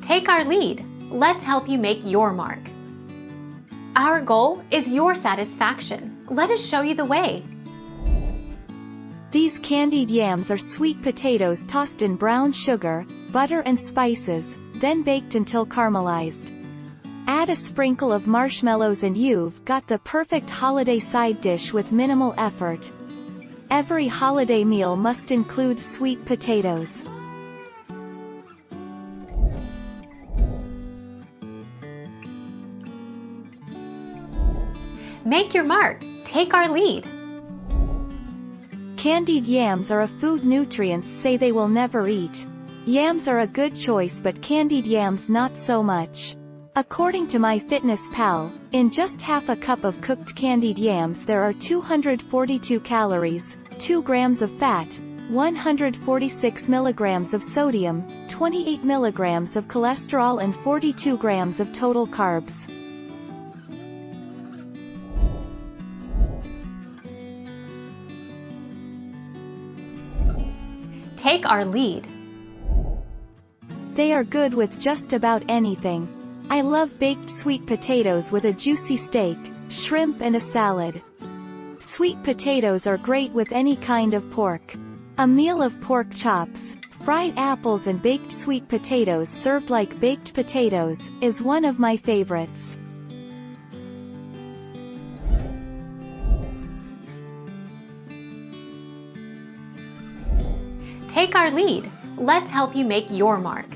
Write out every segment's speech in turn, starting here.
Take our lead. Let's help you make your mark. Our goal is your satisfaction. Let us show you the way. These candied yams are sweet potatoes tossed in brown sugar, butter and spices, then baked until caramelized. Add a sprinkle of marshmallows and you've got the perfect holiday side dish with minimal effort. Every holiday meal must include sweet potatoes. Make your mark. Take our lead. Candied yams are a food nutrients say they will never eat. Yams are a good choice but candied yams not so much. According to MyFitnessPal, in just half a cup of cooked candied yams there are 242 calories, 2 grams of fat, 146 milligrams of sodium, 28 milligrams of cholesterol and 42 grams of total carbs. Take our lead. They are good with just about anything. I love baked sweet potatoes with a juicy steak, shrimp and a salad. Sweet potatoes are great with any kind of pork. A meal of pork chops, fried apples and baked sweet potatoes served like baked potatoes, is one of my favorites. Take our lead. Let's help you make your mark.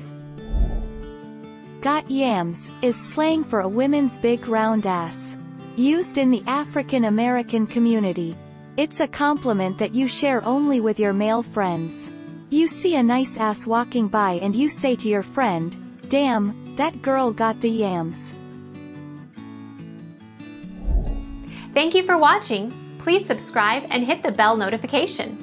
Got yams is slang for a woman's big round ass. Used in the African American community. It's a compliment that you share only with your male friends. You see a nice ass walking by and you say to your friend, "Damn, that girl got the yams." Thank you for watching. Please subscribe and hit the bell notification.